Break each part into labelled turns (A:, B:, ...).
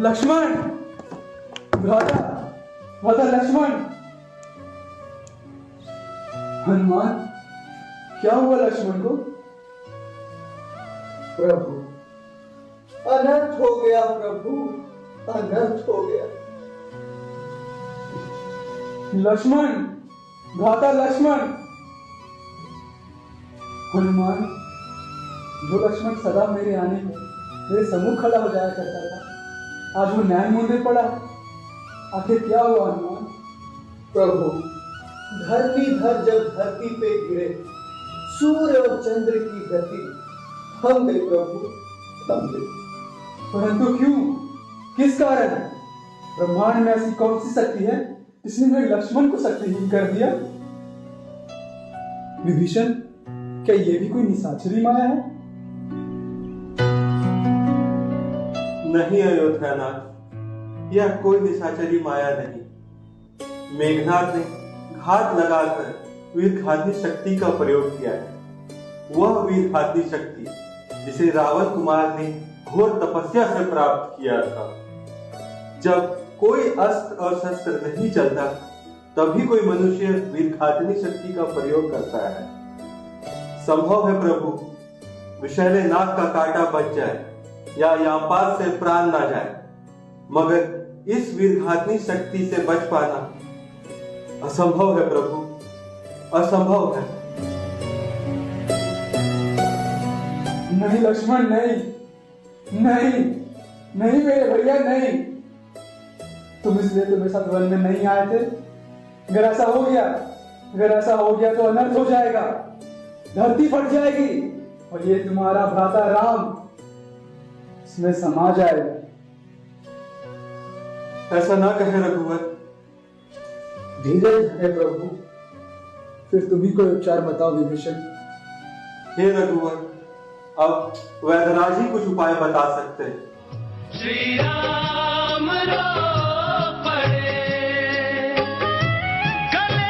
A: लक्ष्मण, भ्राता, भ्राता लक्ष्मण। हनुमान, क्या हुआ लक्ष्मण को?
B: प्रभु, अनर्थ हो गया प्रभु, अनर्थ हो गया।
A: लक्ष्मण, भ्राता लक्ष्मण। हनुमान, जो लक्ष्मण सदा मेरे आने में मेरे सम्मुख खड़ा हो जाया करता था, आज वो नैन मूंदे पड़ा है। आखिर क्या हुआ हनुमान?
B: प्रभु, धरनीधर जब धरती पे गिरे, सूर्य और चंद्र की गति थम गई प्रभु, थम गई।
A: परंतु क्यों? किस कारण? ब्रह्मांड में ऐसी कौन सी शक्ति है जिसने मेरे लक्ष्मण को शक्तिहीन कर दिया? विभीषण, क्या ये भी कोई निशाचरी माया है?
C: नहीं अयोध्यानाथ, यह कोई निशाचरी माया नहीं। मेघनाथ ने घात लगाकर वीरघातनी शक्ति का प्रयोग किया है। वह वीरघातनी शक्ति जिसे रावण कुमार ने घोर तपस्या से प्राप्त किया था। जब कोई अस्त्र और शस्त्र नहीं चलता, तभी कोई मनुष्य वीरघातनी शक्ति का प्रयोग करता है। संभव है प्रभु, विषैले नाग का कांटा बच जाए या यामपाल से प्राण ना जाए, मगर इस वीरघातनी शक्ति से बच पाना असंभव है प्रभु, असंभव है।
A: नहीं लक्ष्मण, नहीं नहीं नहीं मेरे भैया, नहीं। तुम इसलिए तो मेरे साथ वन में नहीं आए थे। अगर ऐसा हो गया तो अनर्थ हो जाएगा, धरती फट जाएगी और ये तुम्हारा भ्राता राम इसमें समा जाएगा।
C: ऐसा ना कहे रघुवर।
B: धीरज है प्रभु।
A: फिर तुम ही कोई उपचार बताओ विभीषण।
C: हे रघुवर, अब वैदराज ही कुछ उपाय बता सकते हैं।
D: श्री राम रो पड़े, गले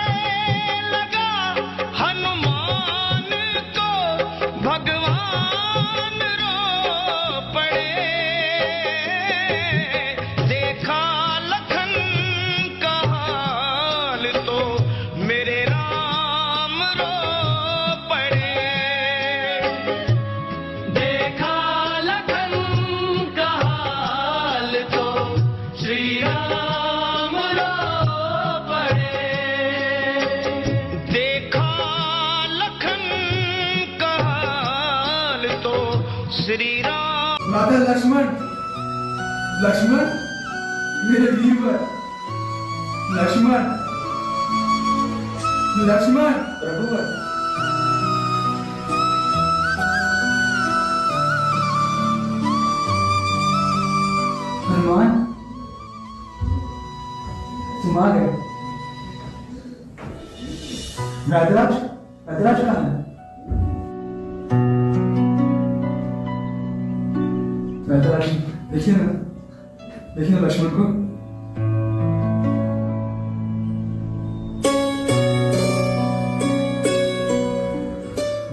D: लगा हनुमान को भगवान रो पड़े। देखा लखन का हाल तो मेरे राम रो पड़े। देखा लखन का हाल तो श्री राम रो पड़े। देखा लखन का हाल तो श्री राम।
A: माता लक्ष्मण, लक्ष्मण मेरे वीरवर, लक्ष्मण, लक्ष्मण।
B: प्रभुवर,
A: हनुमान, तुम आ गए। वैदराज, वैदराज कहाँ है? वैदराज, देखिए ना लक्ष्मण को।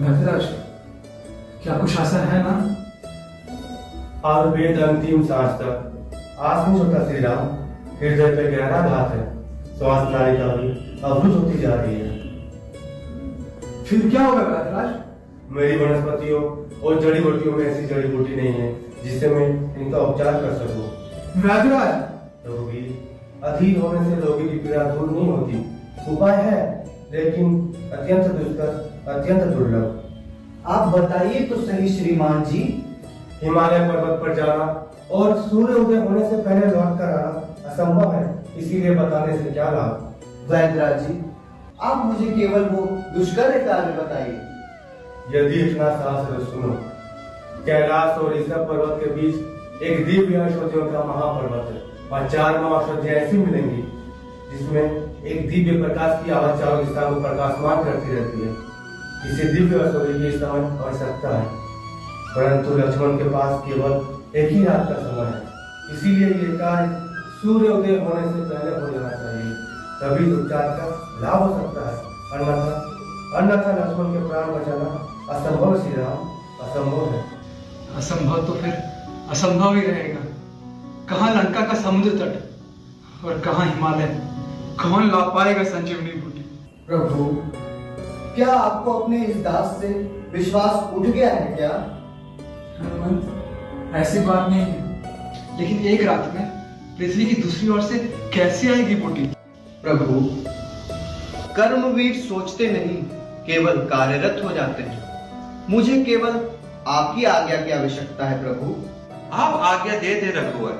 A: वैदराज, क्या कुछ आशा है ना?
E: और वेद अंतिम सांस तक आस नहीं छोटा श्री राम। हृदय पे गहरा घात है, श्वास नालिका भी अवरुद्ध होती जा रही है।
A: फिर क्या होगा वैदराज?
E: मेरी वनस्पतियों और जड़ी बूटियों में ऐसी जड़ी बूटी नहीं है जिससे मैं इनका उपचार कर सकूं।
A: वैदराज,
E: रोगी अधीर होने से रोगी की पीड़ा दूर नहीं होती। उपाय है, लेकिन अत्यंत दुष्कर, अत्यंत दुर्लभ।
B: आप बताइए तो सही श्रीमान जी।
E: हिमालय पर्वत पर जाना और सूर्य उदय होने से पहले लौट कर आना असंभव है, इसीलिए बताने से क्या लाभ।
B: वैदराज जी, आप मुझे केवल वो दुष्कर कार्य बताइए।
E: यदि इतना साहस है तो सुनो। कैलाश और ऋषभ पर्वत के बीच एक दिव्य औषधियों का महापर्वत है। वहाँ 4 औषधियां ऐसी मिलेंगी जिसमें एक दिव्य प्रकाश की आवाज चारों दिशाओं को प्रकाशमान करती रहती है। इसे दिव्य औषधि की इस समय आवश्यकता है, परंतु लक्ष्मण के पास केवल एक ही रात का समय है, इसीलिए ये कार्य सूर्य उदय होने से पहले हो जाना चाहिए, तभी उपचार का लाभ हो सकता है। अन्यथा लक्ष्मण के प्राण बचाना असंभव श्री राम, असंभव है।
A: असंभव तो फिर असंभव ही रहेगा। कहाँ लंका का समुद्र तट और कहाँ हिमालय। कौन ला पाएगा संजीवनी बूटी?
B: प्रभु, क्या आपको अपने इस दास से विश्वास उठ गया है क्या?
A: हनुमंत, ऐसी बात नहीं है, लेकिन एक रात में पृथ्वी की दूसरी ओर से कैसे आएगी बूटी?
B: प्रभु, कर्मवीर सोचते नहीं, केवल कार्यरत हो जाते हैं। मुझे केवल आपकी आज्ञा की आवश्यकता है प्रभु।
C: आप आज्ञा दे दे रघुवर,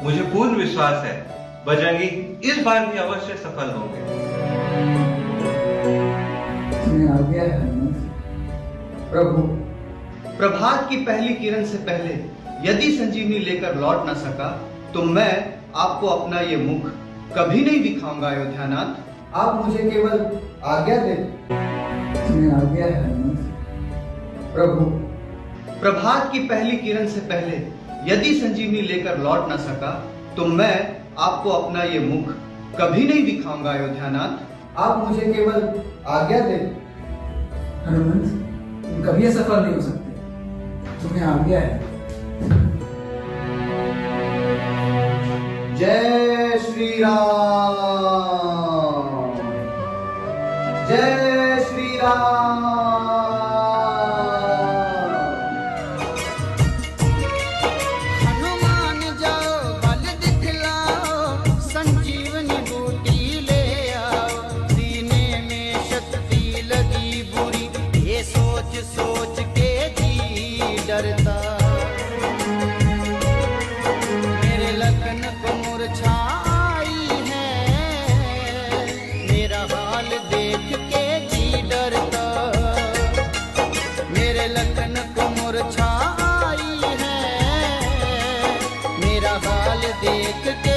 C: मुझे पूर्ण विश्वास है बजरंगी इस बार भी अवश्य सफल होंगे।
A: तुम्हें आज्ञा है हनुमंत।
B: प्रभु, प्रभात की पहली किरण से पहले यदि संजीवनी लेकर लौट न सका तो मैं आपको अपना ये मुख कभी नहीं दिखाऊंगा अयोध्यानाथ। आप मुझे केवल आज्ञा दे।
A: तुम्हें आज्ञा है हनुमंत।
B: प्रभु, प्रभात की पहली किरण से पहले यदि संजीवनी लेकर लौट न सका तो मैं आपको अपना ये मुख कभी नहीं दिखाऊंगा अयोध्यानाथ। आप मुझे केवल आज्ञा दे।
A: हनुमंत, तुम कभी सफल नहीं हो सकते। तुम्हें आज्ञा है।
B: जय श्री राम, जय श्री राम।
F: हनुमान जाओ बल दिखलाओ, संजीवनी बूटी ले आओ। सीने में शक्ति लगी बुरी, ये सोच सोच के जी डरता। मेरे लखन को मूर्छा आई है, मेरा हाल देख के जी डरता। मेरे लखन को मूर्छा आई है, मेरा हाल देख के